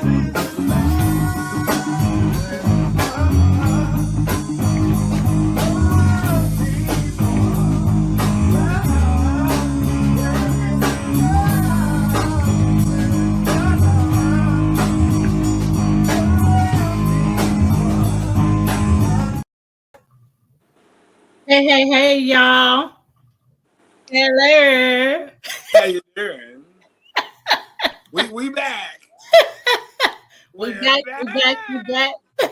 Hey, hey, hey, y'all. Hello. How you doing? We back. We We're back, we back, we back. back.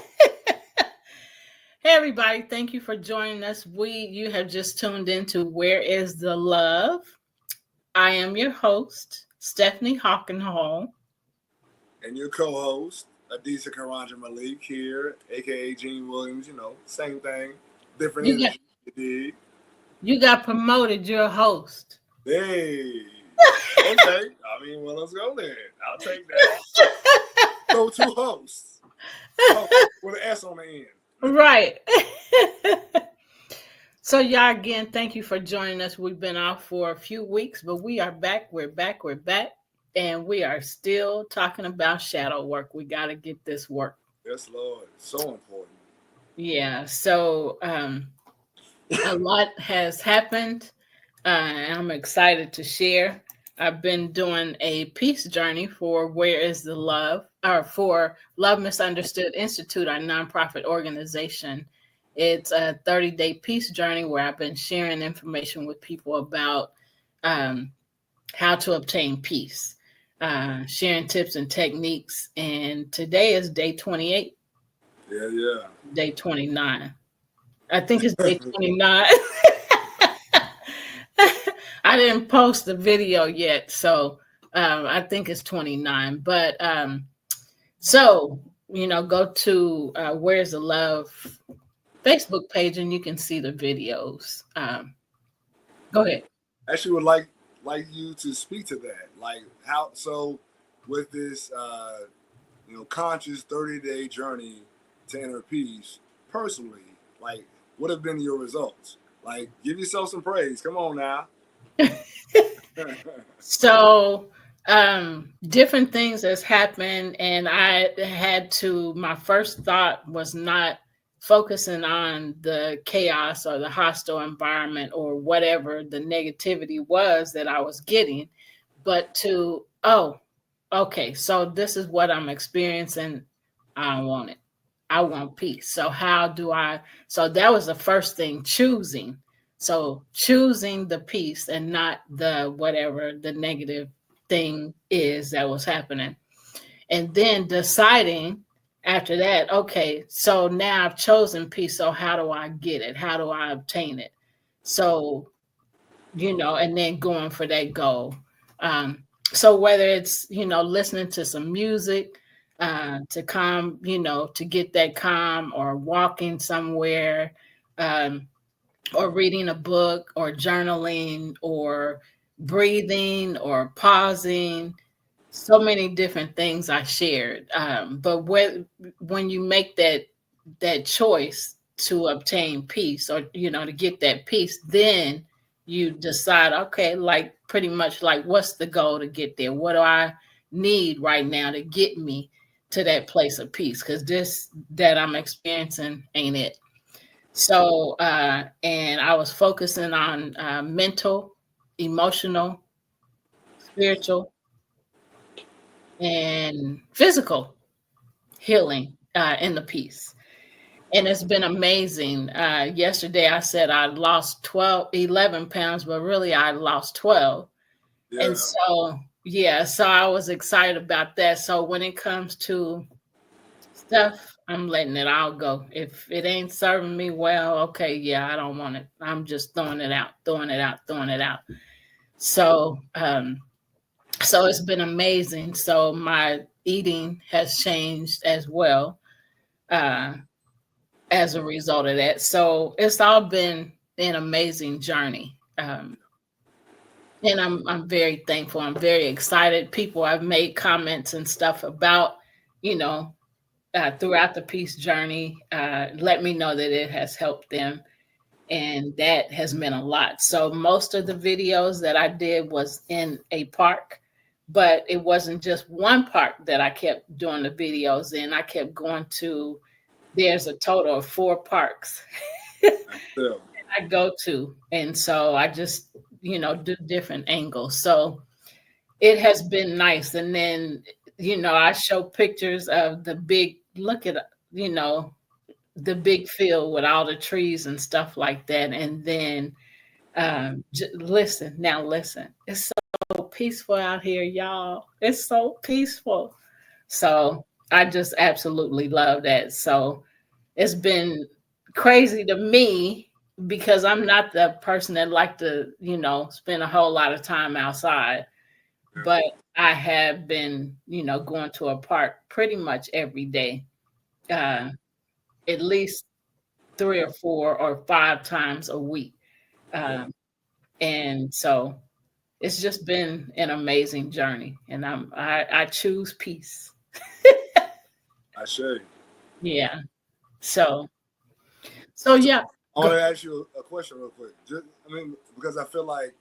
Hey, everybody. Thank you for joining us. You have just tuned into Where is the Love? I am your host, Stephanie Hockenhall. And your co-host, Adisa Karanja Malik here, aka Gene Williams. You know, same thing, different You got energy. You dig? you got promoted. You're a host. Hey. Okay. I mean, well, let's go then. I'll take that. So two hosts. Host with an S on the end. Right. So, y'all, again, thank you for joining us. We've been off for a few weeks, but we are back. We're back. We're back. And we are still talking about shadow work. We got to get this work. Yes, Lord. So important. Yeah. So, a lot has happened. I'm excited to share. I've been doing a peace journey for Where is the Love, or for Love Misunderstood Institute, our nonprofit organization. It's a 30-day peace journey where I've been sharing information with people about how to obtain peace, sharing tips and techniques. And today is day 28, Yeah. day 29. I think it's day 29. I didn't post the video yet, so I think it's 29. But so, go to Where's the Love Facebook page and you can see the videos. Go ahead. Actually, would like you to speak to that. Like how so with this conscious 30-day journey to inner peace personally, like what have been your results? Like give yourself some praise. Come on now. So different things has happened, and my first thought was not focusing on the chaos or the hostile environment or whatever the negativity was that I was getting, but okay, so this is what I'm experiencing. I don't want it. I want peace. So so that was the first thing, choosing. So choosing the peace and not the whatever the negative thing is that was happening. And then deciding after that, okay, so now I've chosen peace. So how do I get it? How do I obtain it? So, and then going for that goal. So whether it's, listening to some music, to calm, to get that calm, or walking somewhere, or reading a book, or journaling, or breathing, or pausing. So many different things I shared. But when you make that choice to obtain peace, or to get that peace, then you decide, okay, like pretty much like what's the goal to get there? What do I need right now to get me to that place of peace? Because this that I'm experiencing ain't it. So and I was focusing on mental, emotional, spiritual, and physical healing in the peace. And it's been amazing. Yesterday I said I lost 11 pounds, but really I lost 12. Yeah. And so, so I was excited about that. So when it comes to stuff, I'm letting it all go. If it ain't serving me well, okay, yeah, I don't want it. I'm just throwing it out, throwing it out, throwing it out. So, so it's been amazing. So my eating has changed as well. As a result of that. So it's all been an amazing journey. And I'm very thankful. I'm very excited. People have made comments and stuff about, throughout the peace journey, let me know that it has helped them. And that has meant a lot. So most of the videos that I did was in a park, but it wasn't just one park that I kept doing the videos in. I kept going to, there's a total of 4 parks So, I go to. And so I just, do different angles. So it has been nice. And then, I show pictures of the big, look at, you know, the big field with all the trees and stuff like that. And then, listen, now listen, it's so peaceful out here, y'all. It's so peaceful. So I just absolutely love that. So it's been crazy to me because I'm not the person that like to, spend a whole lot of time outside. yeah, But I have been, going to a park pretty much every day, uh, at least 3 or 4 or 5 times a week. yeah. Um, and so it's just been an amazing journey. And I choose peace. I say. Yeah. So so yeah. I Go. want to ask you a question real quick. Just, I mean, because I feel like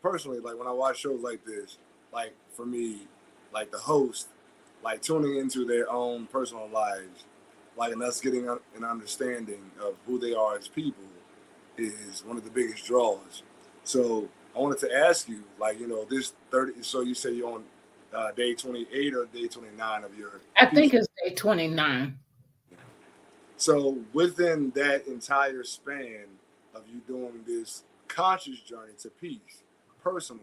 personally, like when I watch shows like this, like for me, like the host, like tuning into their own personal lives, like and us getting an understanding of who they are as people is one of the biggest draws. So I wanted to ask you, like this 30. So you say you're on day 28 or day 29 of your I peace. think it's day 29. So within that entire span of you doing this conscious journey to peace, personally,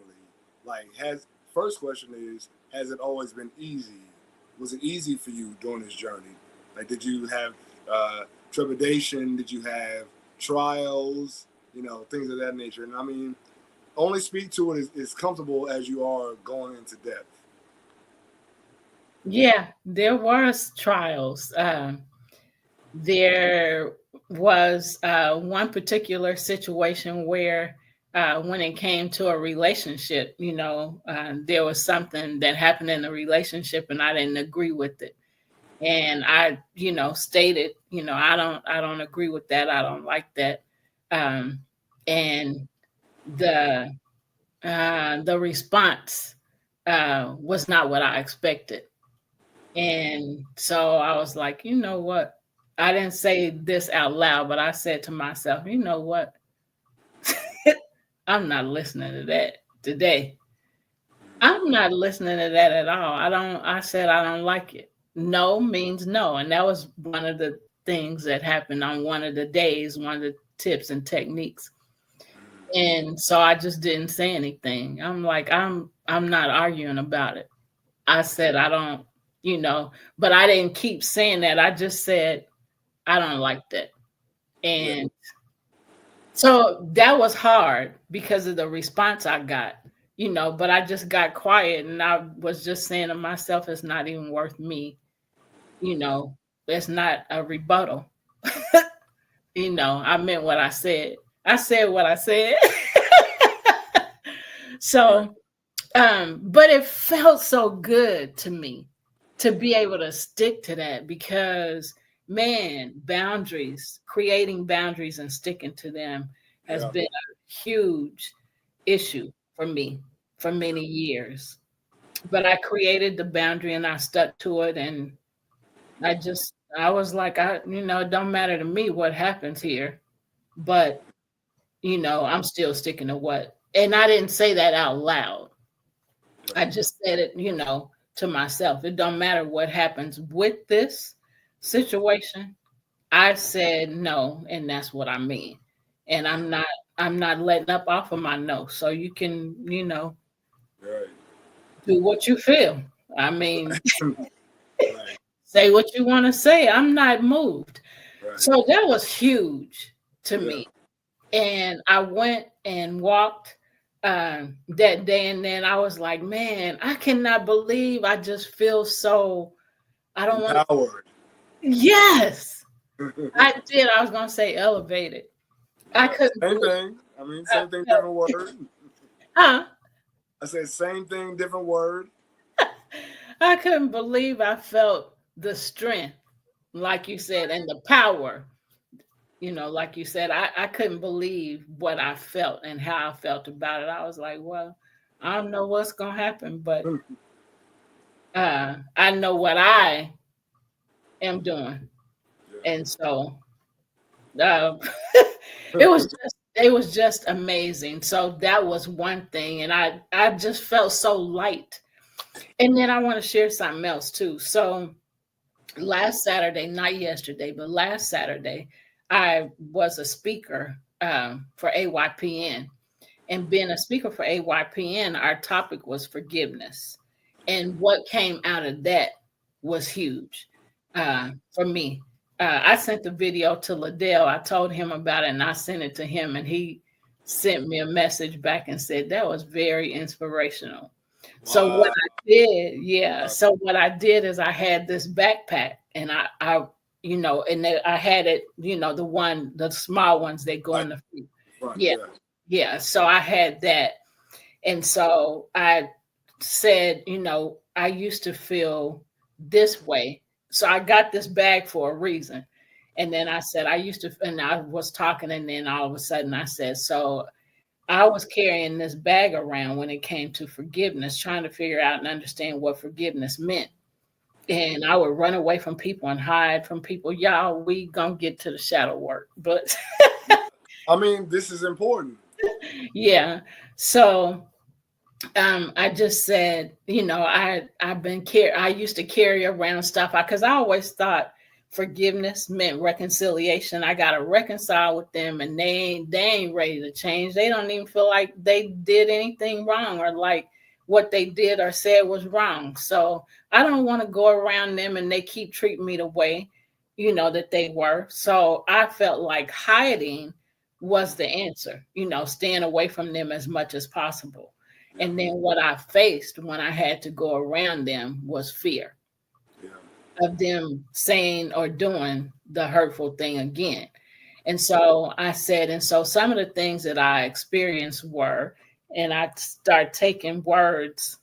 like has first question is, has it always been easy? Was it easy for you during this journey? Like did you have trepidation? Did you have trials? Things of that nature. And I mean, only speak to it as comfortable as you are going into depth. Yeah, there was trials. There was one particular situation where when it came to a relationship, there was something that happened in the relationship and I didn't agree with it. And I, stated, I don't agree with that. I don't like that. Um, and the the response was not what I expected. And so I was like, you know what? I didn't say this out loud, but I said to myself, you know what? I'm not listening to that today. I'm not listening to that at all. I said I don't like it. No means no. And that was one of the things that happened on one of the days, one of the tips and techniques. And so I just didn't say anything. I'm like, I'm not arguing about it. I said I don't, but I didn't keep saying that. I just said I don't like that. Yeah, And so that was hard because of the response I got, but I just got quiet and I was just saying to myself, it's not even worth me, you know, it's not a rebuttal. I meant what I said. I said what I said. right. So, but it felt so good to me to be able to stick to that because man, boundaries, creating boundaries and sticking to them has Yeah, been a huge issue for me for many years. But I created the boundary and I stuck to it and I was like, it don't matter to me what happens here, but I'm still sticking to what. And I didn't say that out loud. I right. just said it, to myself. It don't matter what happens with this situation. I said no, and that's what I mean. And I'm not letting up off of my no. So you can, Right. do what you feel. I mean, Right. say what you want to say. I'm not moved. Right. So that was huge to Yeah. me. And I went and walked that day, and then I was like, man, I cannot believe I just feel so. I don't want to. Empowered. Yes, I did. I was gonna say elevated. I Yeah. couldn't Same believe. thing. I mean, I same thing, felt, different word. huh? I said same thing, different word. I couldn't believe I felt the strength, like you said, and the power. Like you said, I couldn't believe what I felt and how I felt about it. I was like, well. I don't know what's gonna happen, but I know what I am doing, and so uh, it was just amazing. So that was one thing, and I just felt so light. And then I want to share something else too. So last Saturday, not yesterday, but last Saturday, I was a speaker for AYPN. And being a speaker for AYPN, our topic was forgiveness. And what came out of that was huge for me. I sent the video to Liddell. I told him about it and I sent it to him, and he sent me a message back and said that was very inspirational. So what Wow. I did, yeah. So what I did is I had this backpack, and I had it, the small ones that go Right. in the feet. Right. Yeah, Yeah. yeah. So I had that, and so I said, I used to feel this way. So I got this bag for a reason. And then I said, and I was talking, and then all of a sudden I said, so I was carrying this bag around when it came to forgiveness, trying to figure out and understand what forgiveness meant. And I would run away from people and hide from people. Y'all, we gonna get to the shadow work, but I mean, this is important. yeah. So I just said, I used to carry around stuff because I always thought forgiveness meant reconciliation. I gotta reconcile with them, and they ain't ready to change. They don't even feel like they did anything wrong, or like what they did or said was wrong. So I don't want to go around them and they keep treating me the way, that they were. So I felt like hiding was the answer, staying away from them as much as possible. Yeah. And then what I faced when I had to go around them was fear Yeah. of them saying or doing the hurtful thing again. And so I said, and so some of the things that I experienced were, and I start taking words,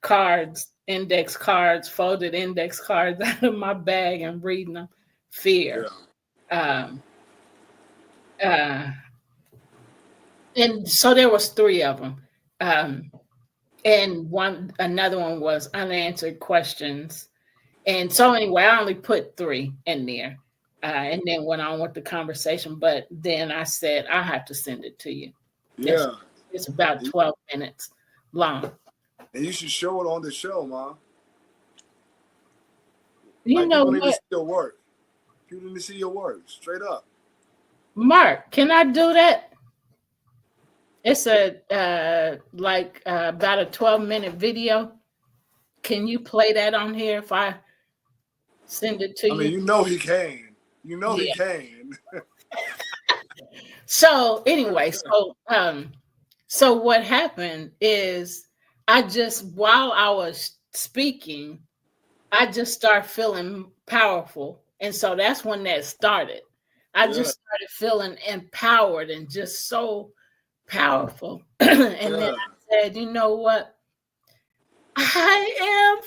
cards, index cards, folded index cards out of my bag and reading them. Yeah. Fear. Um, uh, and so there was three of them. Um, and another one was unanswered questions. And so anyway, I only put three in there, and then went on with the conversation. But then I said I have to send it to you. it's Yeah. it's about 12 minutes long. And you should show it on the show, man. You Like know people need to what, see your work. People need to see your work straight up. Mark, can I do that? It's a about a 12-minute video. Can you play that on here if I send it to I mean, you? you know he can. You know he Yeah. can. So anyway, so what happened is I just while I was speaking, I just started feeling powerful. And so that's when that started. I Yeah. just started feeling empowered and just so powerful. And then Yeah. I said, you know what? I am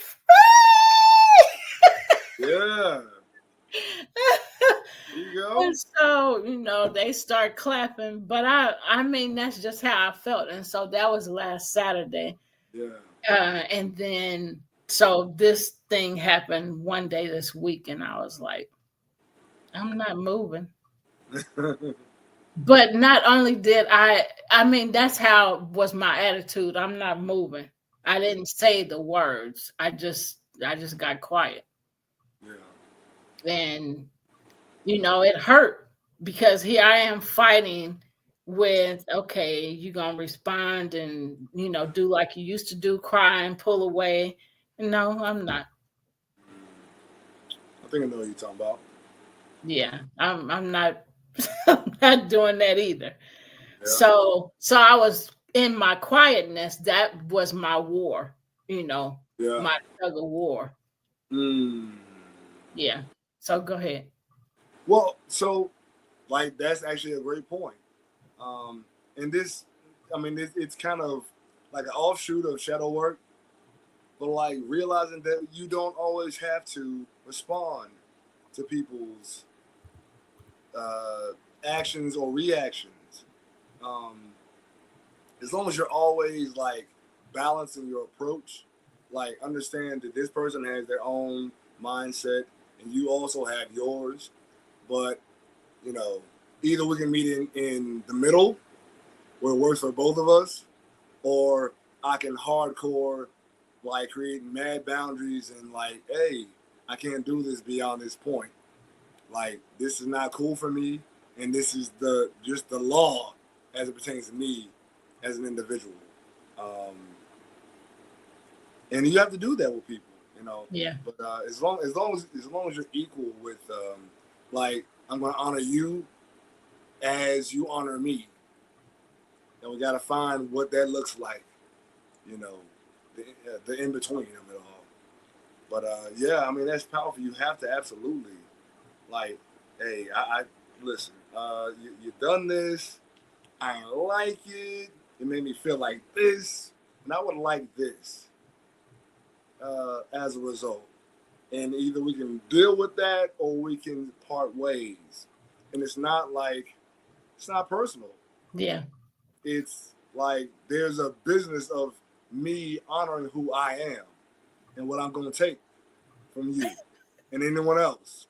Yeah. free. There you And go. so, they start clapping, but I mean, that's just how I felt. And so that was last Saturday. Yeah. And then, so this thing happened one day this week, and I was like, I'm not moving. But not only did I mean, that's how was my attitude. I'm not moving. I didn't say the words. I just got quiet. Yeah. And it hurt because here I am fighting with, okay, you're gonna respond and do like you used to do, cry and pull away. No, I'm not. I think I know what you're talking about. Yeah, I'm not I'm not doing that either. Yeah. So I was in my quietness, that was my war, Yeah. my tug of war. Mm. Yeah. So go ahead. Well, so like that's actually a great point. And this, I mean, it's kind of like an offshoot of shadow work, but like realizing that you don't always have to respond to people's uh, actions or reactions. Um, as long as you're always like balancing your approach. Like, understand that this person has their own mindset, and you also have yours. But you know, either we can meet in the middle where it works for both of us, or I can hardcore like create mad boundaries and like, hey, I can't do this beyond this point. Like, this is not cool for me, and this is the just the law as it pertains to me as an individual. Um, and you have to do that with people, you know. Yeah. But as long as you're equal with, like, I'm gonna honor you as you honor me, and we gotta find what that looks like, you know, the in between of it all. But yeah, I mean that's powerful. You have to absolutely like, hey, I listen. You done this. I ain't like it. It made me feel like this, and I would like this as a result. And either we can deal with that or we can part ways. And it's not personal. Yeah. It's like there's a business of me honoring who I am and what I'm going to take from you and anyone else.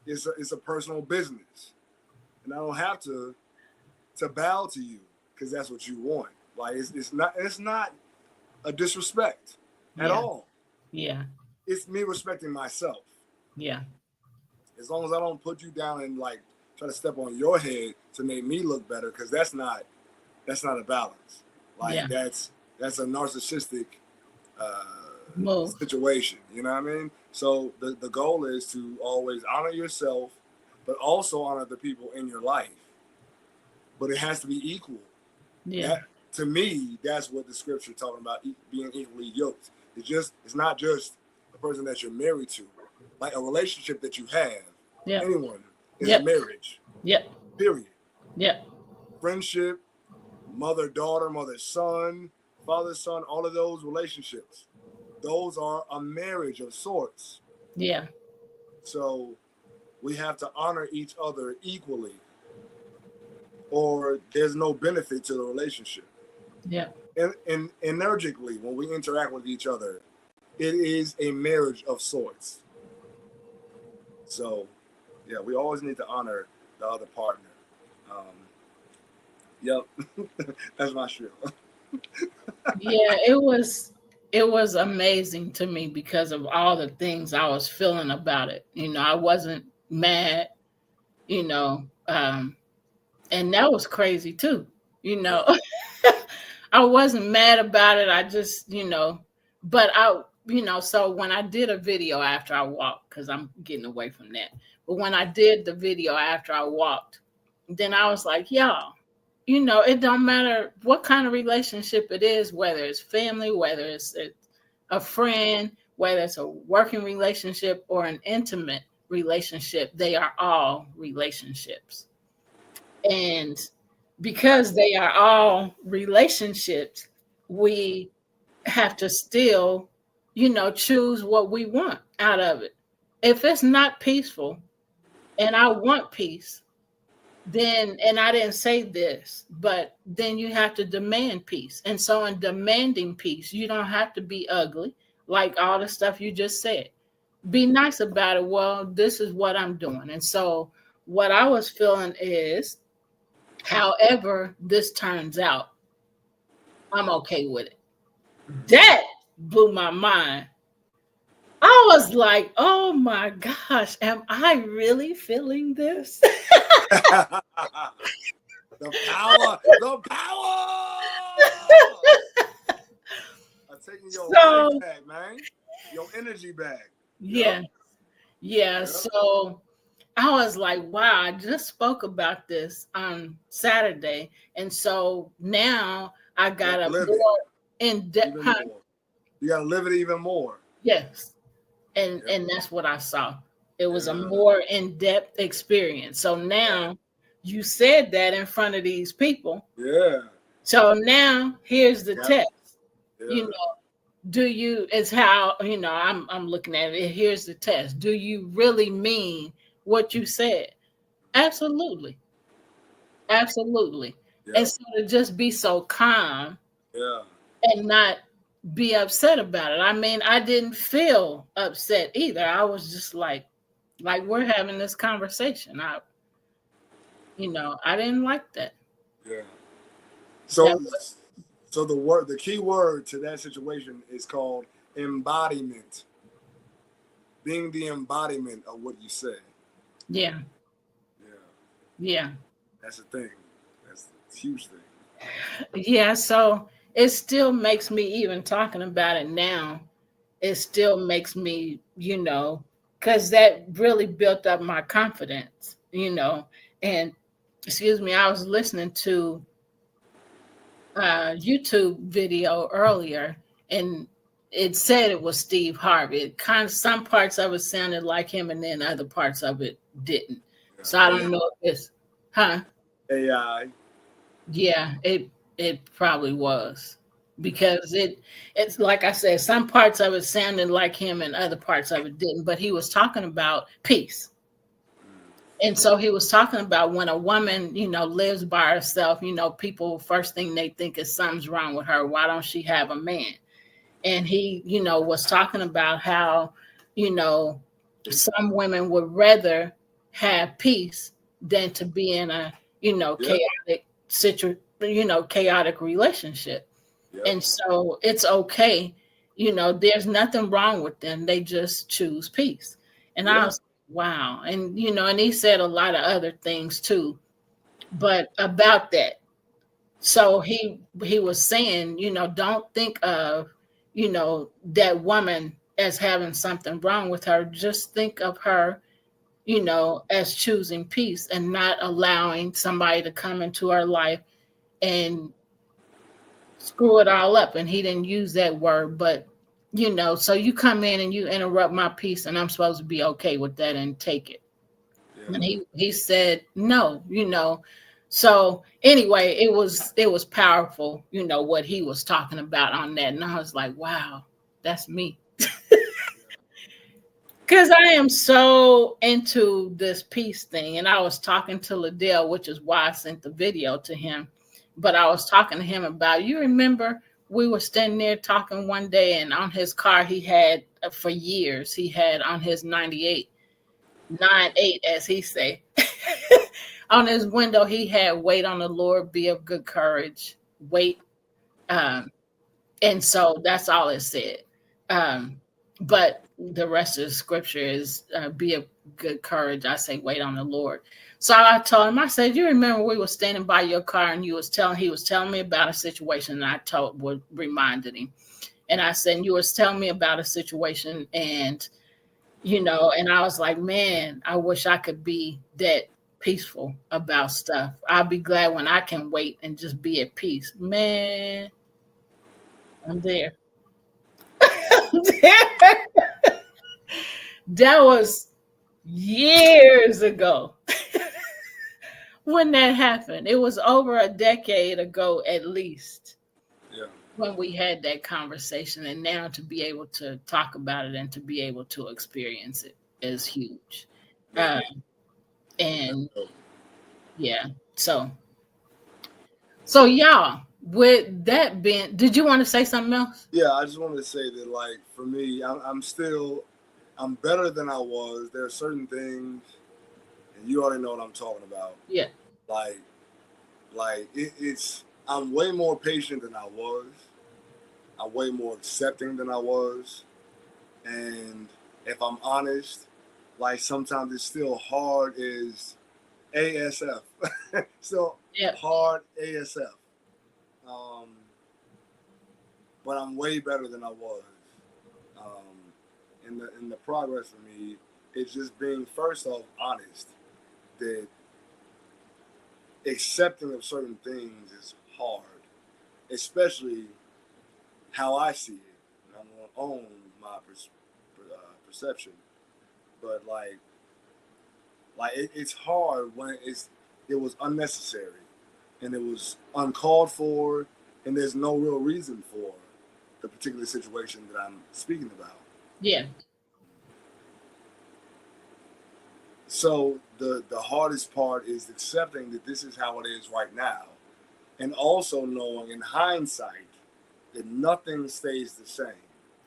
It's a personal business, and I don't have to bow to you because that's what you want. Like, it's not a disrespect at Yeah. all. Yeah. It's me respecting myself. Yeah. As long as I don't put you down and like try to step on your head to make me look better, because that's not a balance. Yeah. Like, that's a narcissistic uh, Move. situation. You know what I mean? So the goal is to always honor yourself, but also honor the people in your life. But it has to be equal. Yeah. That, to me, that's what the scripture talking about, being equally yoked. It's not just the person that you're married to. Like, a relationship that you have, Yeah. anyone, is a Yep. marriage. Yep. Period. Yep. Friendship, mother daughter, mother son, father son, all of those relationships, those are a marriage of sorts. Yeah. So we have to honor each other equally, or there's no benefit to the relationship. Yeah. And energically, when we interact with each other, it is a marriage of sorts. So yeah, we always need to honor the other partner. Um, yep, that's my spiel. Yeah. It was amazing to me because of all the things I was feeling about it. I wasn't mad, you know, and that was crazy too. You Yeah, know, I wasn't mad about it. I just, but so when I did a video after I walked, because I'm getting away from that, but when I did the video after I walked, then I was like, y'all, it don't matter what kind of relationship it is, whether it's family, whether it's a friend, whether it's a working relationship or an intimate relationship, they are all relationships. And because they are all relationships, we have to still, choose what we want out of it. If it's not peaceful and I want peace, then, and I didn't say this, but then you have to demand peace. And so, in demanding peace, you don't have to be ugly, like all the stuff you just said. Be nice about it. Well, this is what I'm doing. And so, what I was feeling is, however this turns out, I'm okay with it. That blew my mind. I was like, oh my gosh, am I really feeling this? the power, the power. I'm taking your life So, back, man. Your energy back. Yep. yeah, yeah. Yep. So I was like, wow, I just spoke about this on Saturday. And so now I You got gotta a live it more in depth. even more. You gotta live it even more. Yes. And Yep. and that's what I saw. It was a Yeah. more in-depth experience. So now you said that in front of these people. Yeah. So now here's the Yep. test. You Yeah. know, do you it's how, I'm looking at it. Here's the test. Do you really mean what you said? Absolutely. Absolutely. And Yep. so to just be so calm Yeah. and not be upset about it. I mean, I didn't feel upset either. I was just like we're having this conversation. I didn't like that. Yeah. That So, so the key word to that situation is called embodiment. Being the embodiment of what you say. yeah, Yeah, yeah, that's a thing. That's a huge thing. yeah. So it still makes me, even talking about it now, it still makes me, because that really built up my confidence. And excuse me, I was listening to YouTube video earlier, and it said it was Steve Harvey. It kind of, some parts of it sounded like him, and then other parts of it didn't. So I Yeah. don't know if it's, huh? AI. Yeah, it probably was, because it's like I said, some parts of it sounded like him, and other parts of it didn't. But he was talking about peace. And so he was talking about when a woman, lives by herself, people first thing they think is something's wrong with her. Why don't she have a man? And he, was talking about how, you know, some women would rather have peace than to be in a, Yep. chaotic relationship. Yep. And so it's okay. There's nothing wrong with them. They just choose peace. And I Yeah. was, wow. And, and he said a lot of other things too, but about that. So he was saying, don't think of, that woman as having something wrong with her. Just think of her, as choosing peace and not allowing somebody to come into her life and screw it all up. And he didn't use that word, but so you come in and you interrupt my peace, and I'm supposed to be okay with that and take it. Yeah. And he said no. So anyway, it was powerful, what he was talking about on that. And I was like, wow, that's me. Because I am so into this peace thing. And I was talking to Liddell, which is why I sent the video to him. But I was talking to him about, you remember we were standing there talking one day, and on his car, he had, for years, he had on his 98, 9-8, as he say. On his window, he had wait on the Lord, be of good courage, wait. Um, and so that's all it said. Um, but the rest of the scripture is be of good courage. I say, wait on the Lord. So I told him, I said, you remember we were standing by your car, and he was telling me about a situation, and reminded him. And I said, you was telling me about a situation, and and I was like, man, I wish I could be that peaceful about stuff. I'll be glad when I can wait and just be at peace. Man, I'm there. I'm there. That was years ago when that happened. It was over a decade ago, at least, Yeah. when we had that conversation. And now to be able to talk about it and to be able to experience it is huge. Yeah. Uh, and yeah, so y'all, with that being, did you want to say something else? Yeah. I just wanted to say that, like, for me, I'm still, I'm better than I was. There are certain things, and you already know what I'm talking about. Yeah, Like, it's, I'm way more patient than I was. I'm way more accepting than I was. And if I'm honest, like sometimes it's still hard as ASF. Still yeah, hard ASF. Um, but I'm way better than I was. Um, and the progress for me is just being first off honest that accepting of certain things is hard, especially how I see it. And I'm going to own my perception, but it's hard when it was unnecessary and it was uncalled for, and there's no real reason for the particular situation that I'm speaking about. yeah, So the hardest part is accepting that this is how it is right now, and also knowing in hindsight that nothing stays the same.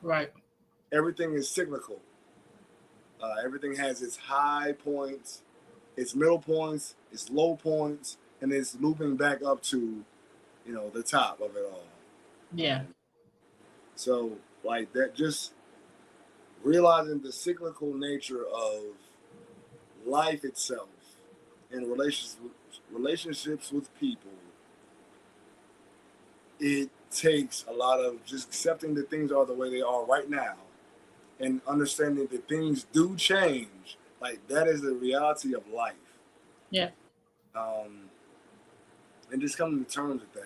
Right. Everything is cyclical. Everything has its high points, its middle points, its low points, and it's looping back up to, the top of it all. Yeah. So, like that, just realizing the cyclical nature of life itself and relationships with people, it takes a lot of just accepting that things are the way they are right now and understanding that things do change. Like that is the reality of life. Yeah. Um, and just coming to terms with that.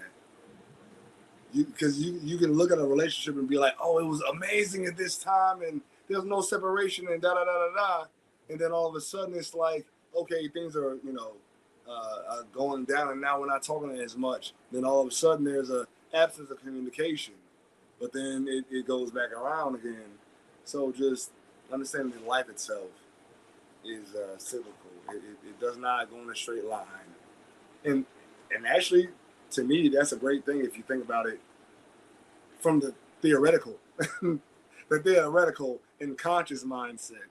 Because you can look at a relationship and be like, oh, it was amazing at this time and there's no separation and da da da da da, and then all of a sudden it's like, okay, things are going down and now we're not talking as much. Then all of a sudden there's a absence of communication, but then it goes back around again. So just understanding that life itself is cyclical. It does not go in a straight line, and actually, to me, that's a great thing if you think about it from the theoretical, the theoretical and conscious mindset.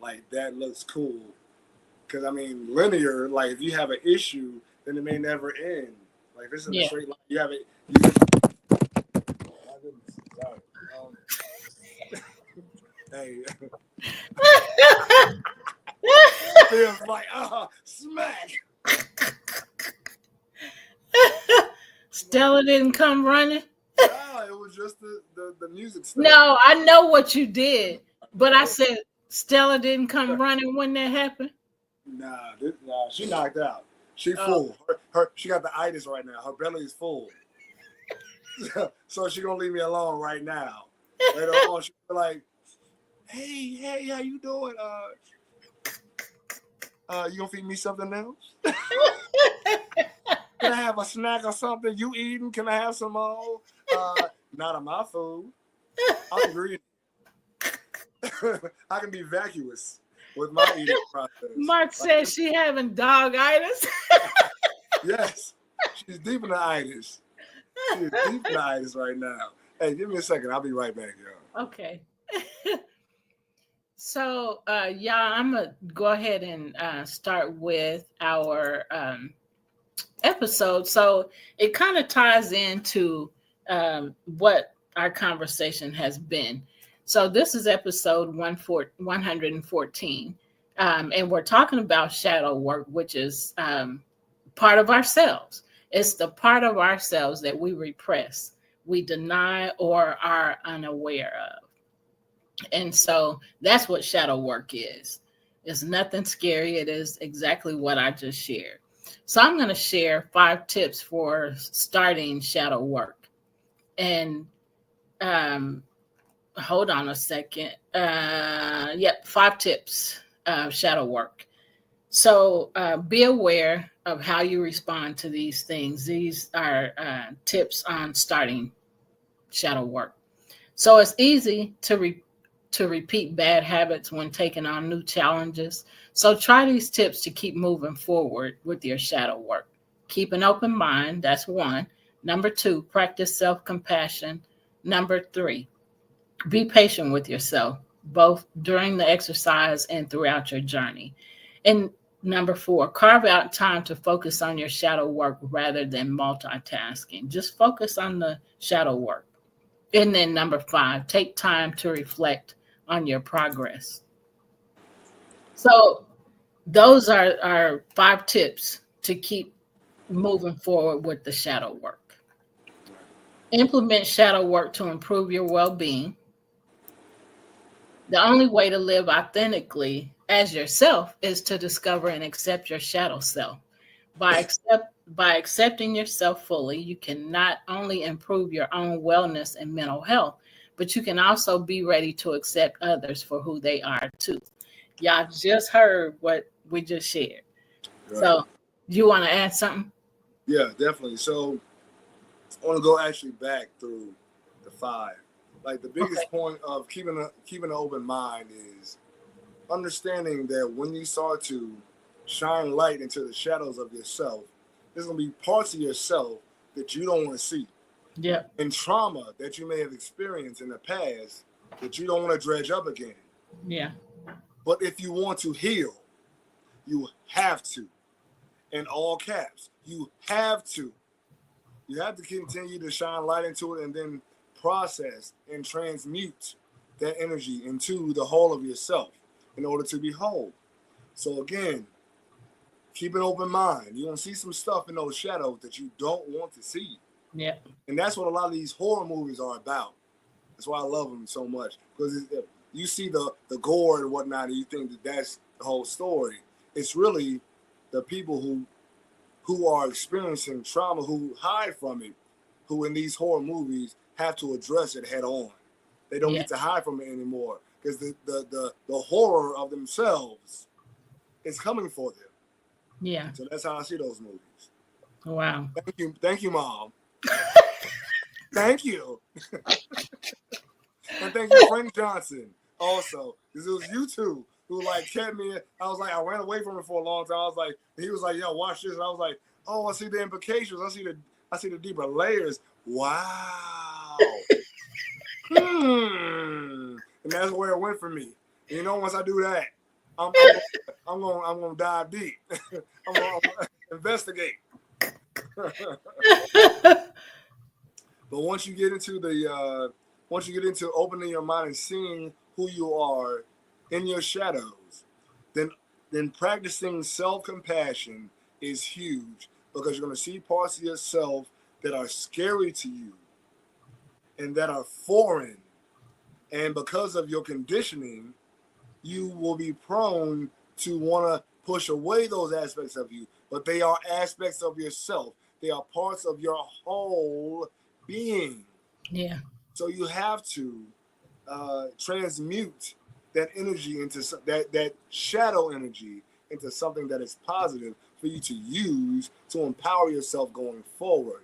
Like that looks cool, because I mean, linear. Like if you have an issue, then it may never end. Like this is a straight line. You have it. My goodness, sorry. Hey, feels like smack. Stella didn't come running. No, it was just the music stuff. No, I know what you did, but I said Stella didn't come running when that happened. Nah, she knocked out. She full. She got the itis right now. Her belly is full. So she gonna leave me alone right now. Later on, she'll be like, "Hey, how you doing? You gonna feed me something else? Can I have a snack or something? You eating? Can I have some more? Not of my food. I'm greedy. I can be vacuous with my eating process." Mark said she having dog-itis. Yes, she's deep in the itis. She's deep in the itis right now. Hey, give me a second. I'll be right back, y'all. Okay. So, y'all, I'm gonna go ahead and start with our episode. So it kind of ties into what our conversation has been. So this is episode 114. And we're talking about shadow work, which is part of ourselves. It's the part of ourselves that we repress, we deny, or are unaware of. And so that's what shadow work is. It's nothing scary. It is exactly what I just shared. So I'm going to share 5 tips for starting shadow work. And hold on a second. 5 tips of shadow work. So be aware of how you respond to these things. These are tips on starting shadow work. So it's easy to repeat bad habits when taking on new challenges. So try these tips to keep moving forward with your shadow work. Keep an open mind. That's 1. Number 2, practice self-compassion. Number 3, be patient with yourself, both during the exercise and throughout your journey. And number 4, carve out time to focus on your shadow work rather than multitasking. Just focus on the shadow work. And then number 5, take time to reflect on your progress. So those are our 5 tips to keep moving forward with the shadow work. Implement shadow work to improve your well-being. The only way to live authentically as yourself is to discover and accept your shadow self. By accepting yourself fully, you can not only improve your own wellness and mental health, but you can also be ready to accept others for who they are too. Y'all just heard what we just shared. Right. So you want to add something? Yeah, definitely. So I want to go actually back through the 5. Like the biggest point of keeping an open mind is understanding that when you start to shine light into the shadows of yourself, there's going to be parts of yourself that you don't want to see. Yep. and trauma that you may have experienced in the past that you don't want to dredge up again. Yeah. But if you want to heal, you have to. In all caps, you have to. You have to continue to shine light into it and then process and transmute that energy into the whole of yourself in order to be whole. So again, keep an open mind. You're gonna see some stuff in those shadows that you don't want to see. Yeah. And that's what a lot of these horror movies are about. That's why I love them so much. Because you see the gore and whatnot, and you think that that's the whole story. It's really the people who are experiencing trauma, who hide from it, who in these horror movies have to address it head on. They don't Yeah. get to hide from it anymore because the horror of themselves is coming for them. Yeah. So that's how I see those movies. Wow. Thank you, Mom. Thank you, and thank you, Frank Johnson. Also, because it was you two who like kept me. I was like, I ran away from it for a long time. I was like, he was like, yo, watch this, and I was like, oh, I see the implications. I see the deeper layers. Wow. And that's where it went for me. And you know, once I do that, I'm gonna dive deep. I'm gonna investigate. But once you get into opening your mind and seeing who you are in your shadows, then practicing self-compassion is huge because you're going to see parts of yourself that are scary to you and that are foreign. And because of your conditioning, you will be prone to want to push away those aspects of you, but they are aspects of yourself. They are parts of your whole being. Yeah. So you have to transmute that energy into that shadow energy into something that is positive for you to use to empower yourself going forward.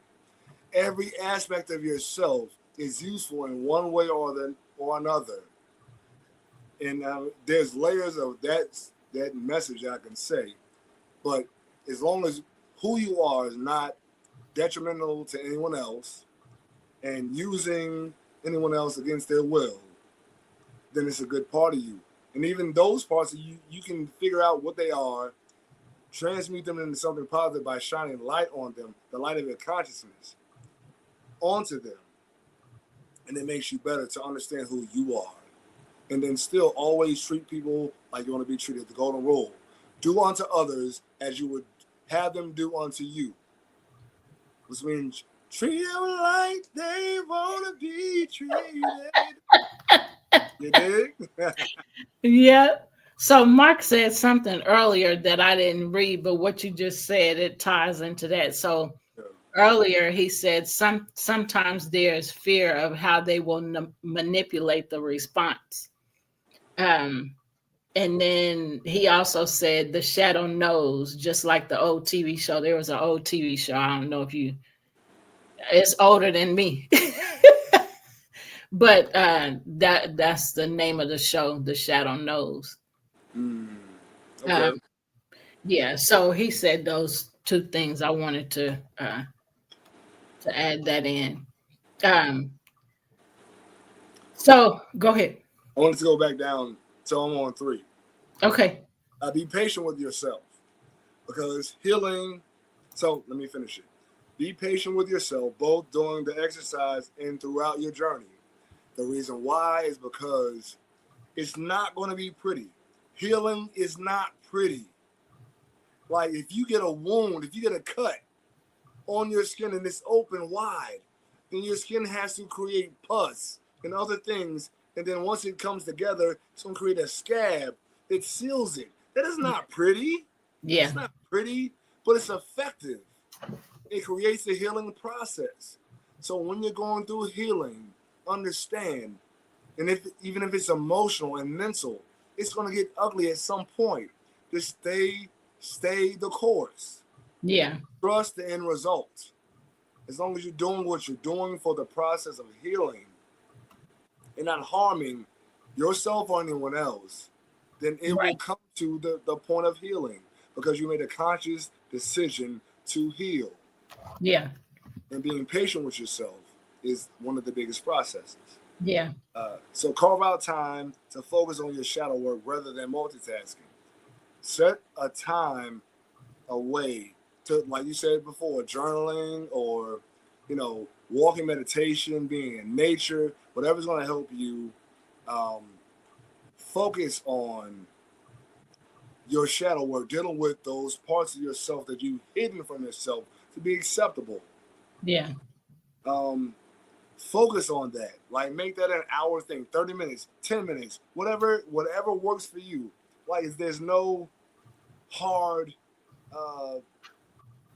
Every aspect of yourself is useful in one way or another, and there's layers of that message I can say. But as long as who you are is not detrimental to anyone else and using anyone else against their will, then it's a good part of you. And even those parts of you, you can figure out what they are, transmute them into something positive by shining light on them, the light of your consciousness, onto them. And it makes you better to understand who you are. And then still always treat people like you want to be treated. The golden rule. Do unto others as you would have them do unto you. Which means treat them like they want to be treated. You dig? Yeah. So Mark said something earlier that I didn't read, but what you just said, it ties into that. So earlier he said sometimes there's fear of how they will manipulate the response. Um, and then he also said the shadow knows, just like the old TV show. There was an old TV show. I don't know if you, it's older than me. But that's the name of the show, The Shadow Knows. Okay. Yeah, so he said those two things. I wanted to add that in. Um, so go ahead. I wanted to go back down, so I'm on 3. Okay. Be patient with yourself because healing. So let me finish it. Be patient with yourself, both during the exercise and throughout your journey. The reason why is because it's not going to be pretty. Healing is not pretty. Like if you get a wound, if you get a cut on your skin and it's open wide, then your skin has to create pus and other things. And then once it comes together, it's going to create a scab that seals it. That is not pretty. Yeah. It's not pretty, but it's effective. It creates a healing process. So when you're going through healing, understand, and even if it's emotional and mental, it's going to get ugly at some point. Just stay the course. Yeah. Trust the end result. As long as you're doing what you're doing for the process of healing and not harming yourself or anyone else, then it will come to the point of healing because you made a conscious decision to heal. Yeah. And being patient with yourself. is one of the biggest processes. Yeah. So carve out time to focus on your shadow work rather than multitasking. Set a time away to, like you said before, journaling or, walking meditation, being in nature, whatever's going to help you um, focus on your shadow work, dealing with those parts of yourself that you've hidden from yourself to be acceptable. Yeah. Um, Focus on that. Like make that an hour thing, 30 minutes, 10 minutes, whatever works for you. Like there's no hard uh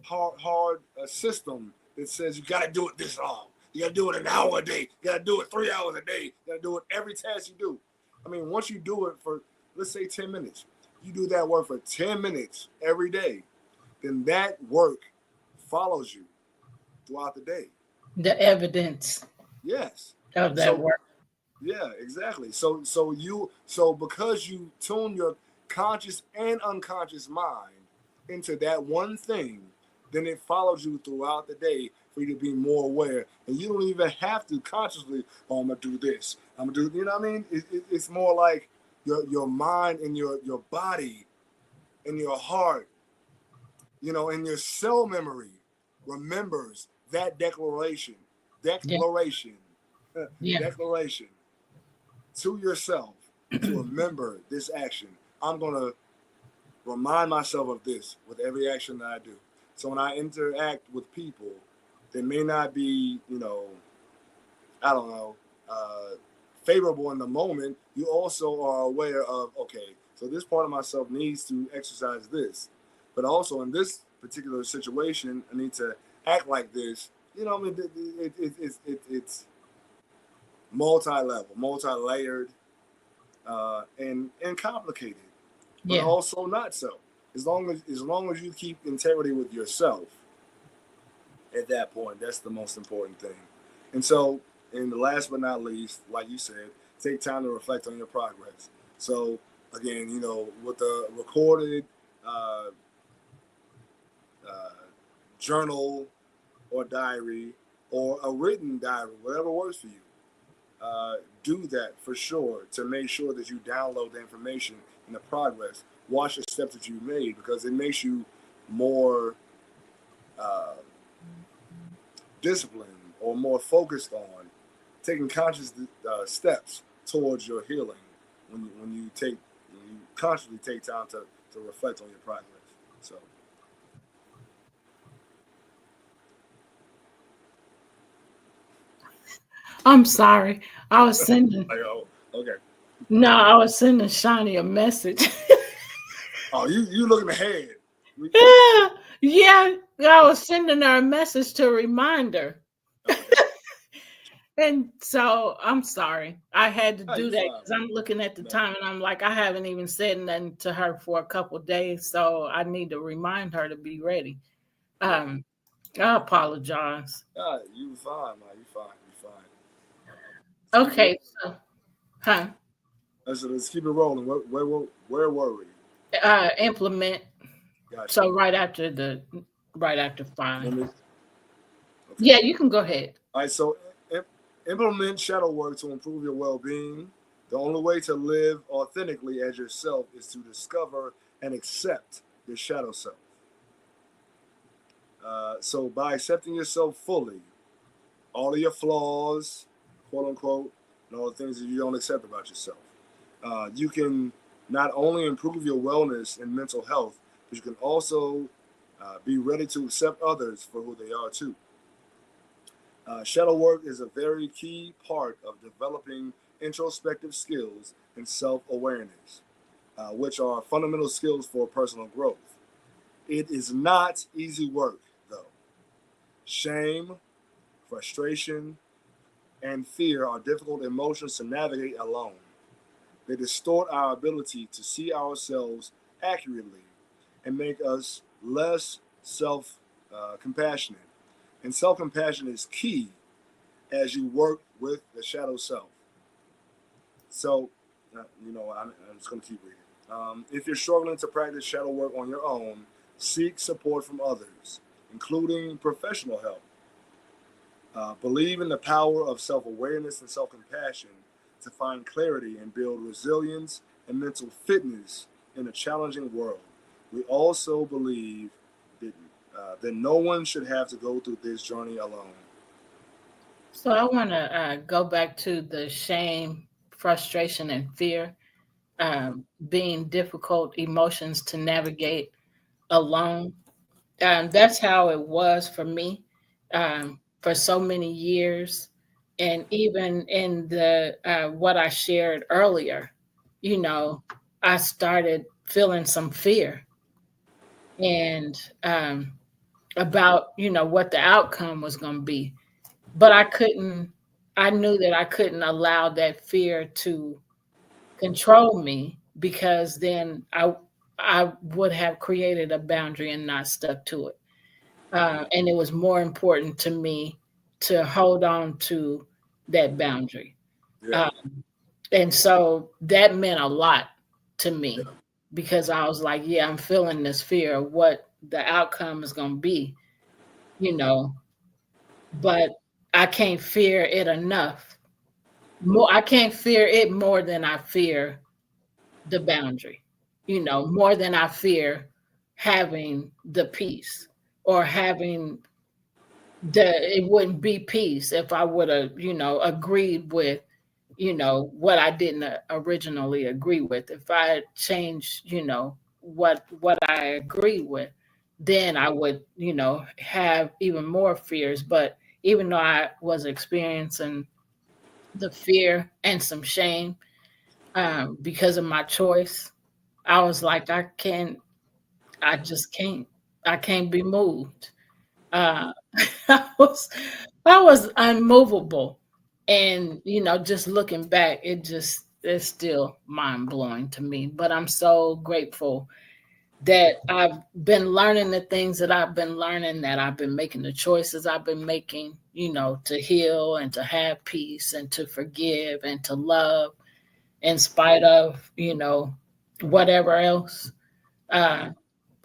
hard system that says you gotta do it this long. You gotta do it an hour a day. You gotta do it 3 hours a day. You gotta do it every task you do. I mean, once you do it for, let's say, 10 minutes, you do that work for 10 minutes every day, then that work follows you throughout the day. The evidence Yes. of that So work. yeah, exactly. So because you tune your conscious and unconscious mind into that one thing, then it follows you throughout the day for you to be more aware, and you don't even have to consciously. Oh, I'm gonna do this. I'm gonna do. You know what I mean? It's more like your mind and your body and your heart, and your cell memory remembers that Yeah. declaration, Yeah. declaration to yourself to remember this action. I'm going to remind myself of this with every action that I do. So when I interact with people, they may not be, I don't know, favorable in the moment. You also are aware of, okay, so this part of myself needs to exercise this. But also in this particular situation, I need to act like this. I mean, it's multi-level, multi-layered, and complicated, but Yeah. also not so. As long as you keep integrity with yourself, at that point, that's the most important thing. And so, and the last but not least, like you said, take time to reflect on your progress. So again, with the recorded uh, uh, journal or diary or a written diary, whatever works for you. Do that for sure to make sure that you download the information and the progress. Watch the steps that you made because it makes you more uh, disciplined or more focused on taking conscious steps towards your healing when you consciously take time to reflect on your progress. So I'm sorry. I was sending, oh, okay. no, I was sending Shani a message. Oh, you looking ahead. Yeah, I was sending her a message to remind her. Okay. And so I'm sorry. I had to Oh, do you that fine, because I'm looking at the man. time and I'm like, I haven't even said nothing to her for a couple days. So I need to remind her to be ready. Yeah. Um, I apologize. You fine, man. You fine. You fine. Let's keep it rolling. Okay, so huh? Let's keep it rolling. Where were we? Implement. Gotcha. So right after Let fine. me. Okay. Yeah, you can go ahead. All right. So implement shadow work to improve your well-being. The only way to live authentically as yourself is to discover and accept your shadow self. So by accepting yourself fully, all of your flaws, quote unquote, and all the things that you don't accept about yourself, you can not only improve your wellness and mental health, but you can also be ready to accept others for who they are too. Shadow work is a very key part of developing introspective skills and self awareness, which are fundamental skills for personal growth. It is not easy work, though. Shame, frustration, and fear are difficult emotions to navigate alone. They distort our ability to see ourselves accurately and make us less self compassionate. And self compassion is key as you work with the shadow self. So, I'm just going to keep reading. If you're struggling to practice shadow work on your own, seek support from others, including professional help. Believe in the power of self awareness and self compassion to find clarity and build resilience and mental fitness in a challenging world. We also believe that, that no one should have to go through this journey alone. So I want to go back to the shame, frustration, and fear being difficult emotions to navigate alone. That's how it was for me for so many years. And even in the what I shared earlier, you know, I started feeling some fear and about what the outcome was going to be, but I couldn't. I knew that I couldn't allow that fear to control me because then I would have created a boundary and not stuck to it. And it was more important to me to hold on to that boundary. Yeah, Uh, and so that meant a lot to yeah, me because I was like, yeah, I'm feeling this fear of what the outcome is going to be, you know, but I can't fear it enough. I can't fear it more than I fear the boundary, more than I fear having the peace or having it wouldn't be peace if I would have, agreed with, what I didn't originally agree with. If I had changed, what I agree with, then I would, have even more fears. But even though I was experiencing the fear and some shame because of my choice, I was like, I just can't, I can't be moved. Uh, I was, I was unmovable, and just looking back, it's still mind blowing to me. But I'm so grateful that I've been learning the things that I've been learning, that I've been making the choices I've been making, to heal and to have peace and to forgive and to love in spite of, whatever else uh,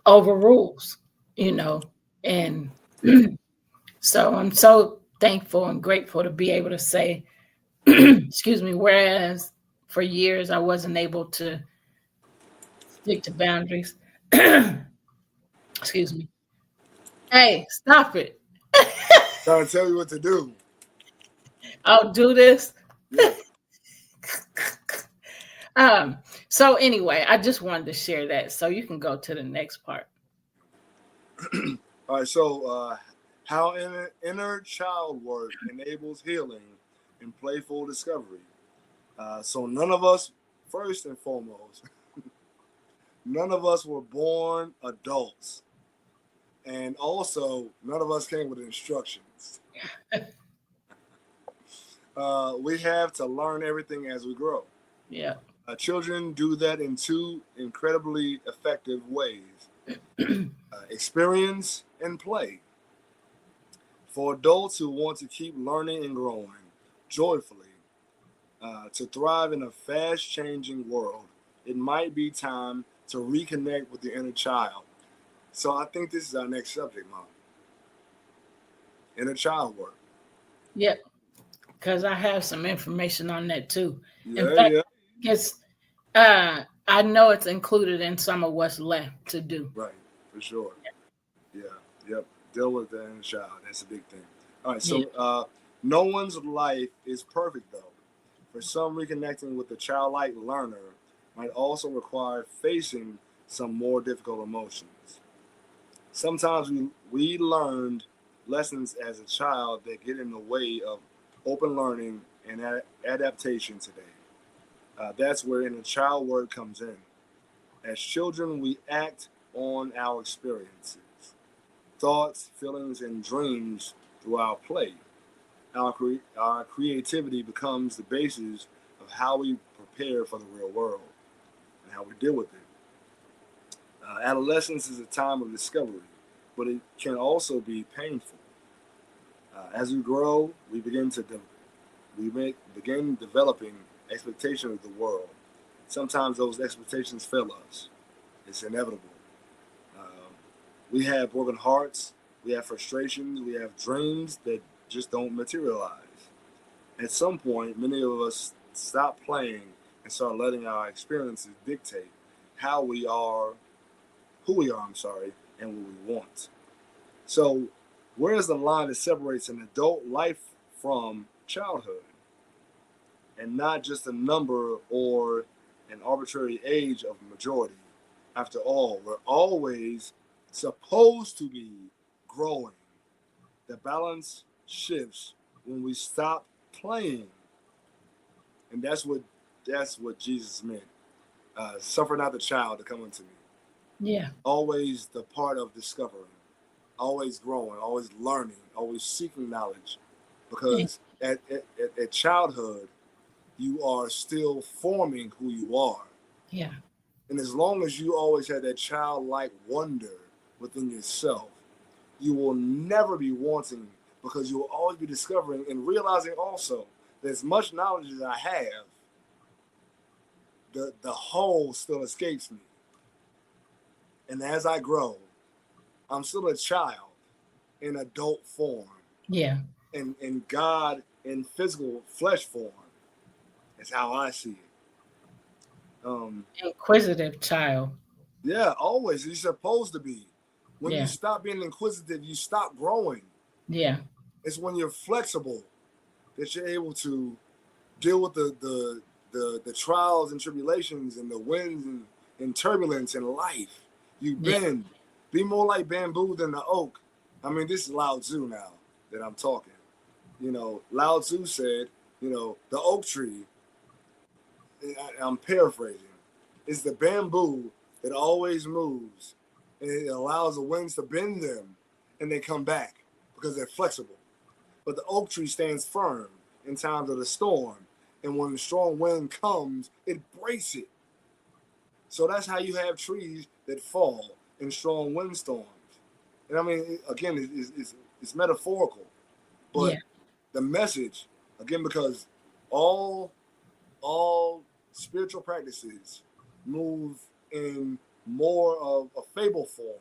overrules, you know. And so I'm so thankful and grateful to be able to say, excuse me, whereas for years I wasn't able to stick to boundaries. Excuse me. Hey, stop it. trying to tell you what to do. I'll do this. Yeah. Um, so anyway, I just wanted to share that. So you can go to the next part. All right. So, how inner child work enables healing and playful discovery. So, none of us, first and foremost, none of us were born adults, and also none of us came with instructions. We have to learn everything as we grow. Yeah. Children do that in two incredibly effective ways: experience and play. For adults who want to keep learning and growing joyfully, to thrive in a fast changing world, it might be time to reconnect with the inner child. So I think this is our next subject, Mom. Inner child work. Yeah. Because I have some information on that too. In Yeah, fact, yeah. it's I know it's included in some of what's left to do. Right, for sure. Yeah, yep. Deal with the inner child. That's a big thing. All right, Yeah. so no one's life is perfect, though. For some, reconnecting with the childlike learner might also require facing some more difficult emotions. Sometimes we learned lessons as a child that get in the way of open learning and adaptation today. That's where inner child work comes in. As children, we act on our experiences, thoughts, feelings, and dreams through our play. Our creativity becomes the basis of how we prepare for the real world and how we deal with it. Adolescence is a time of discovery, but it can also be painful. As we grow, begin developing expectations of the world. Sometimes those expectations fail us. It's inevitable. Um, we have broken hearts. We have frustrations. We have dreams that just don't materialize. At some point, many of us stop playing and start letting our experiences dictate how we are, who we are, I'm sorry, and what we want. So, where is the line that separates an adult life from childhood? And not just a number or an arbitrary age of majority. After all, we're always supposed to be growing. The balance shifts when we stop playing, and that's what Jesus meant. Suffer not the child to come unto me. Yeah. Always the part of discovering, always growing, always learning, always seeking knowledge, because at childhood you are still forming who you are. Yeah. And as long as you always have that childlike wonder within yourself, you will never be wanting, because you will always be discovering and realizing also that as much knowledge as I have, the whole still escapes me. And as I grow, I'm still a child in adult form, Yeah. and God in physical flesh form. That's how I see it. Inquisitive child. Yeah, always. You're supposed to be. When you Yeah. stop being inquisitive, you stop growing. Yeah. It's when you're flexible that you're able to deal with the trials and tribulations and the winds and turbulence in life. You Yeah. bend. Be more like bamboo than the oak. I mean, this is Lao Tzu now that I'm talking. Lao Tzu said, the oak tree, I'm paraphrasing, is the bamboo that always moves, and it allows the winds to bend them and they come back because they're flexible. But the oak tree stands firm in times of the storm, and when the strong wind comes, it breaks it. So that's how you have trees that fall in strong windstorms. And I mean, again, it's metaphorical, but Yeah. the message, again, because all all spiritual practices move in more of a fable form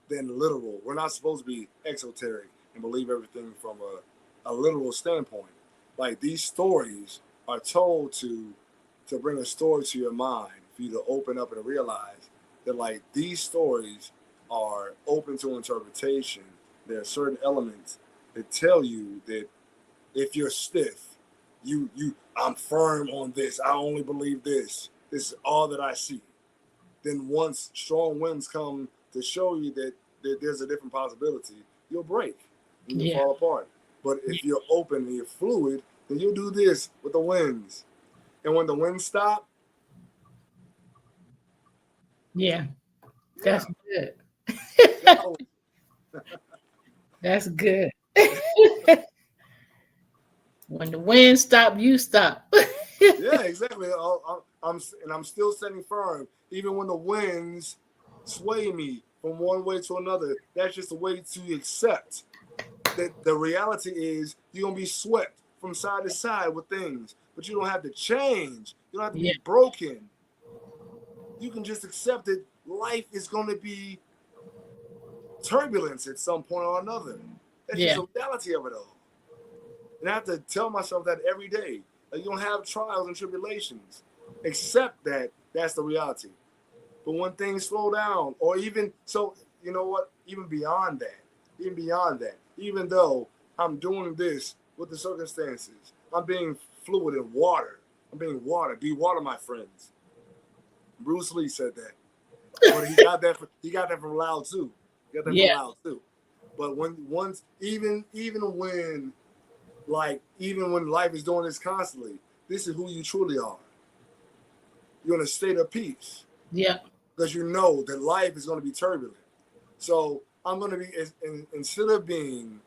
than literal. We're not supposed to be exoteric and believe everything from a literal standpoint. Like, these stories are told to bring a story to your mind, for you to open up and realize that, like, these stories are open to interpretation. There are certain elements that tell you that if you're stiff, I'm firm on this. I only believe this. This is all that I see. Then once strong winds come to show you that there's a different possibility, you'll break and you'll Yeah. fall apart. But if you're open and you're fluid, then you'll do this with the winds. And when the winds stop, Yeah. yeah, That's good. exactly. That's good. When the wind stop, you stop. Yeah, exactly. I'm still standing firm, even when the winds sway me from one way to another. That's just a way to accept that the reality is you're gonna be swept from side to side with things, but you don't have to change. You don't have to Yeah. be broken. You can just accept that life is gonna be turbulence at some point or another. That's just Yeah. the reality of it all. And I have to tell myself that every day. Like, you don't have trials and tribulations. Accept that that's the reality. But when things slow down, or even so, you know what? Even though I'm doing this with the circumstances, I'm being fluid in water. I'm being water. Be water, my friends. Bruce Lee said that, but he got that from Lao Tzu. He got that from Yeah. Lao Tzu. But even when life is doing this constantly, this is who you truly are. You're in a state of peace Yeah. because you know that life is going to be turbulent. So I'm going to be, instead of being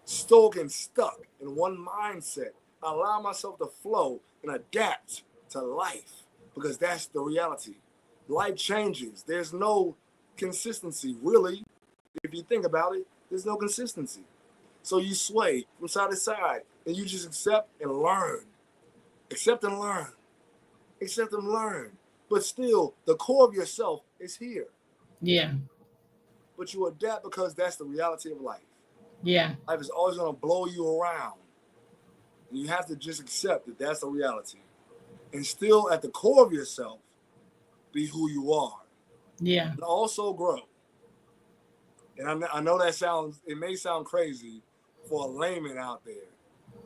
stoic and stuck in one mindset, I allow myself to flow and adapt to life, because that's the reality. Life changes. There's no consistency, really. If you think about it, there's no consistency. So you sway from side to side, and you just accept and learn. Accept and learn. Accept and learn. But still, the core of yourself is here. Yeah. But you adapt because that's the reality of life. Yeah. Life is always going to blow you around. And you have to just accept that that's the reality. And still, at the core of yourself, be who you are. Yeah. And also grow. And I know it may sound crazy for a layman out there,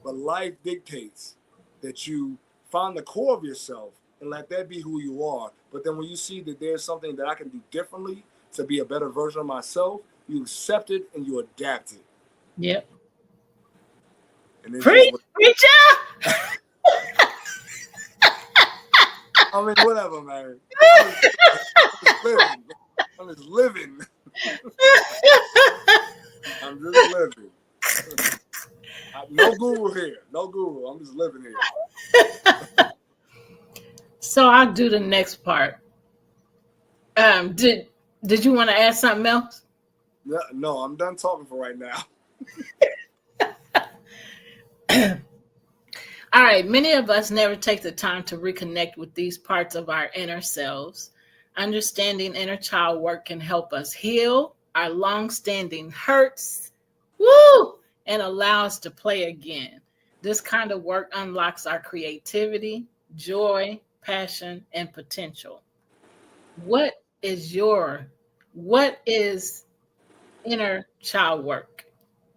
but life dictates that you find the core of yourself and let that be who you are. But then when you see that there's something that I can do differently to be a better version of myself, you accept it and you adapt it. Yep. And it's just Preach, what preacher. I mean, whatever, man. I'm just living. I'm just living. I'm just living. No guru here. No guru. I'm just living here. So I'll do the next part. Did you want to add something else? No, I'm done talking for right now. All right, many of us never take the time to reconnect with these parts of our inner selves. Understanding inner child work can help us heal our long-standing hurts, woo, and allow us to play again. This kind of work unlocks our creativity, joy, passion, and potential. What is your what is inner child work?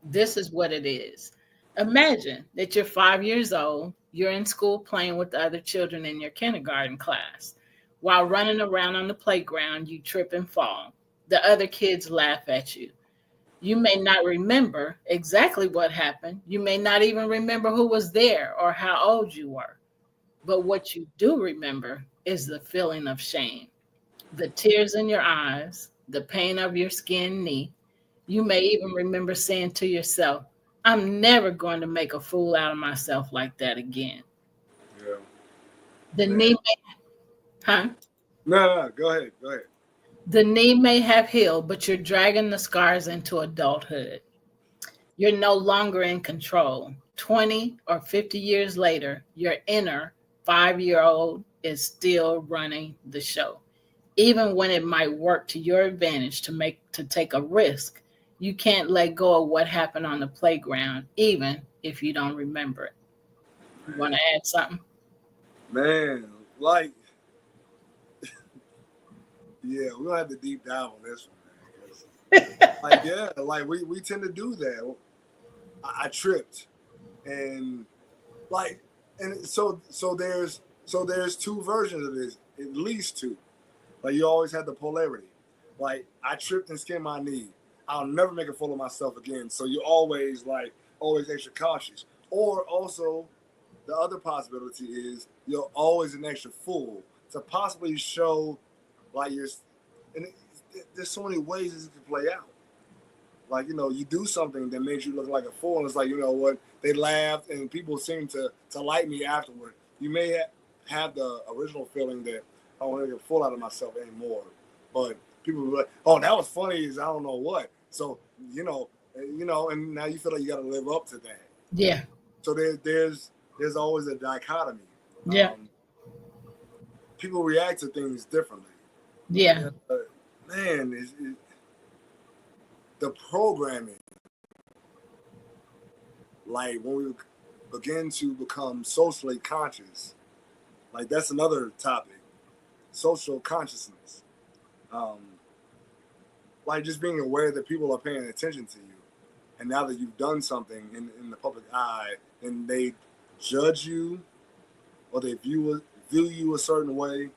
This is what it is. Imagine that you're 5 years old, you're in school playing with the other children in your kindergarten class. While running around on the playground, you trip and fall. The other kids laugh at you. You may not remember exactly what happened. You may not even remember who was there or how old you were. But what you do remember is the feeling of shame, the tears in your eyes, the pain of your skinned knee. You may even remember saying to yourself, I'm never going to make a fool out of myself like that again. Yeah, The man. knee may, huh? No. Go ahead. Go ahead. The knee may have healed, but you're dragging the scars into adulthood. You're no longer in control. 20 or 50 years later, your inner 5 year old is still running the show. Even when it might work to your advantage to take a risk, you can't let go of what happened on the playground, even if you don't remember it. You want to add something? Man, like, yeah, we're gonna have to deep dive on this one, man. 'Cause, like, yeah, like we tend to do that. I tripped, and like, and so there's two versions of this, at least two. Like you always have the polarity. Like I tripped and skinned my knee. I'll never make a fool of myself again. So you always extra cautious. Or also the other possibility is you're always an extra fool to possibly show like you're. And there's so many ways this can play out. Like you do something that makes you look like a fool, and it's like what they laughed and people seem to like me afterward. You may have the original feeling that I don't want to get a fool out of myself anymore, but people will be like, "Oh, that was funny as I don't know what." So and now you feel like you got to live up to that. Yeah. So there's always a dichotomy. Yeah. People react to things differently. Yeah. Man, the programming, like when we begin to become socially conscious, like that's another topic, social consciousness. Um, like just being aware that people are paying attention to you, and now that you've done something in the public eye, and they judge you or they view you a certain way,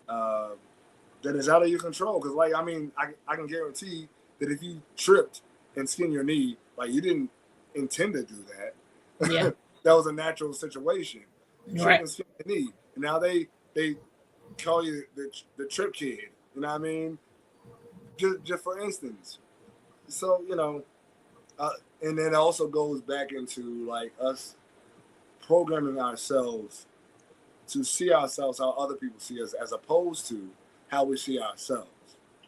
uh, that is out of your control. Because like I can guarantee that if you tripped and skinned your knee, like you didn't intend to do Yeah. that. That was a natural situation. You tripped Right. and skinned your knee, and now they call you the trip kid. You know what I mean? Just for instance. So uh, and then it also goes back into like us programming ourselves to see ourselves how other people see us, as opposed to how we see ourselves.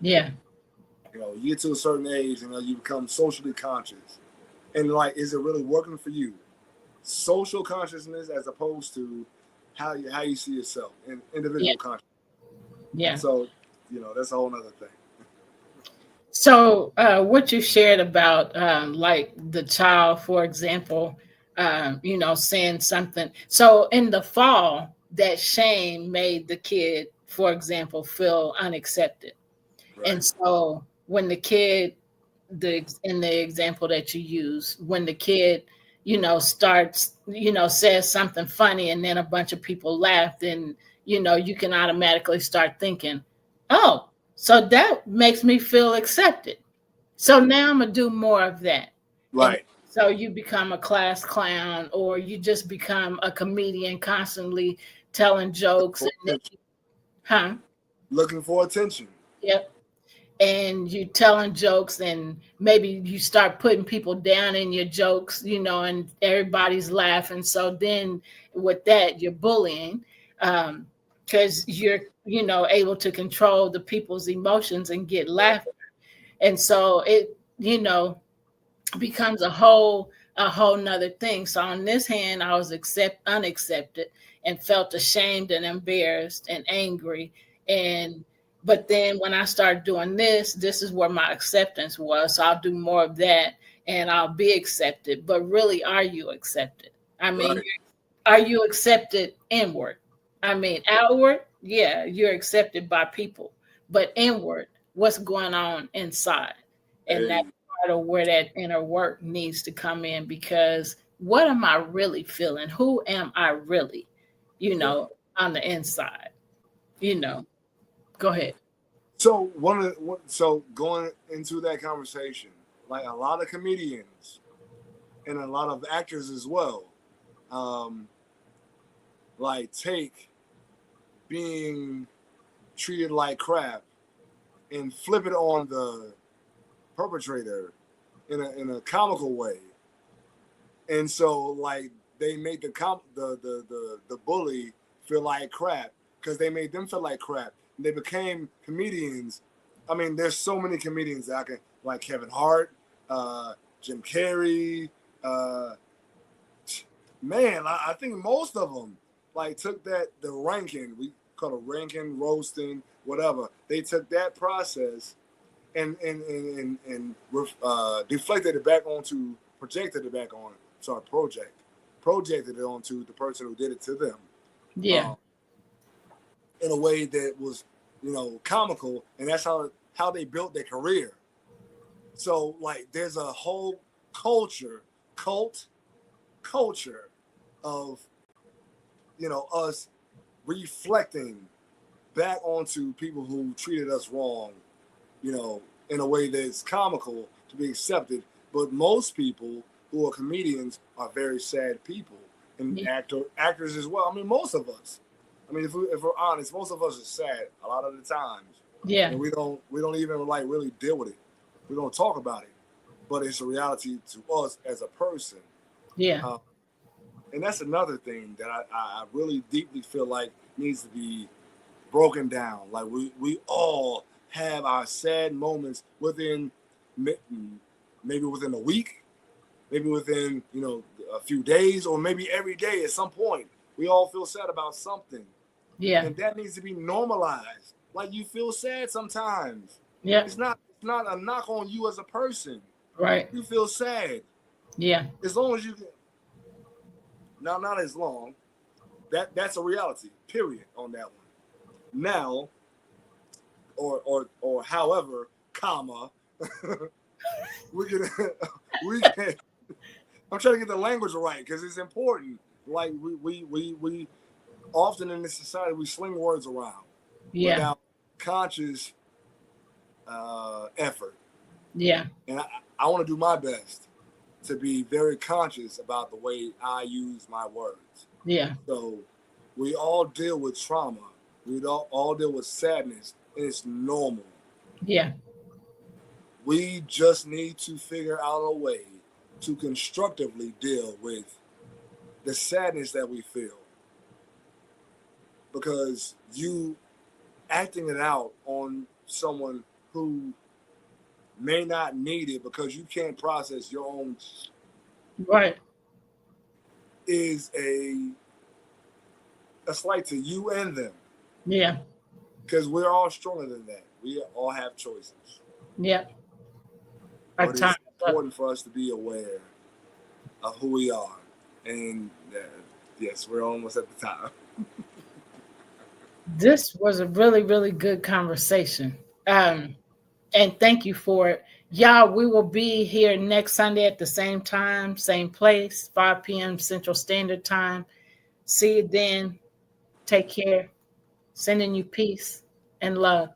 Yeah. You get to a certain age, you become socially conscious, and like, is it really working for you? Social consciousness as opposed to how you see yourself and Yeah. individual consciousness. Yeah. So, that's a whole other thing. So, what you shared about, like the child, for example, saying something. So, in the fall, that shame made the kid, for example, feel unaccepted. And Right. so, when the kid, in the example that you use, when the kid, starts, says something funny, and then a bunch of people laugh, then you can automatically start thinking, oh, so that makes me feel accepted. So now I'm gonna do more of that. And Right. so you become a class clown, or you just become a comedian constantly telling jokes For and attention. then, huh? Looking for attention. Yep. And you telling jokes, and maybe you start putting people down in your jokes, and everybody's laughing. So then with that, you're bullying, because you're, able to control the people's emotions and get laughter. And so it, becomes a whole nother thing. So on this hand, I was unaccepted and felt ashamed and embarrassed and angry. And but then when I started doing this is where my acceptance was. So I'll do more of that and I'll be accepted. But really, are you accepted? I mean, Right. are you accepted inward? I mean, outward, yeah, you're accepted by people, but inward, what's going on inside? And Hey. that's part of where that inner work needs to come in, because what am I really feeling? Who am I really, you Yeah. know, on the inside? You know, go ahead. So so going into that conversation, like a lot of comedians and a lot of actors as well, um, like take being treated like crap and flip it on the perpetrator in a comical way. And so like they made the bully feel like crap because they made them feel like crap. And they became comedians. I mean, there's so many comedians that I can, like Kevin Hart, Jim Carrey, uh, man, I think most of them like took the ranking, we call it ranking, roasting, whatever. They took that process and deflected it back onto, projected it back on, sorry, projected it onto the person who did it to them, Yeah, uh, in a way that was, comical, and that's how they built their career. So like, there's a whole culture, cult culture of us reflecting back onto people who treated us wrong, in a way that's comical to be accepted. But most people who are comedians are very sad people, and yeah, actors as well. I mean, most of us. I mean, if we're honest, most of us are sad a lot of the times, yeah, and we don't even like really deal with it. We don't talk about it, but it's a reality to us as a person. yeah, Uh, and that's another thing that I really deeply feel like needs to be broken down. Like we all have our sad moments within, maybe within a week, maybe within a few days, or maybe every day at some point. We all feel sad about something, yeah, and that needs to be normalized. Like, you feel sad sometimes. yeah, It's not a knock on you as a person. right, You feel sad yeah, as long as you can. Now, not as long. That's a reality. Period on that one. Now, or however, comma, we can we can. I'm trying to get the language right because it's important. Like, we often in this society we sling words around yeah, without conscious effort, yeah, and I want to do my best to be very conscious about the way I use my words. yeah, So we all deal with trauma. We all deal with sadness, and it's normal. yeah, We just need to figure out a way to constructively deal with the sadness that we feel, because you acting it out on someone who may not need it because you can't process your own right, is a slight to you and them, yeah, because we're all stronger than that. We all have choices. yeah. Our but time it's is up. important for us to be aware of who we are. And yes, we're almost at the time. This was a really, really good conversation. And thank you for it. Y'all, we will be here next Sunday at the same time, same place, 5 p.m. Central Standard Time. See you then. Take care. Sending you peace and love.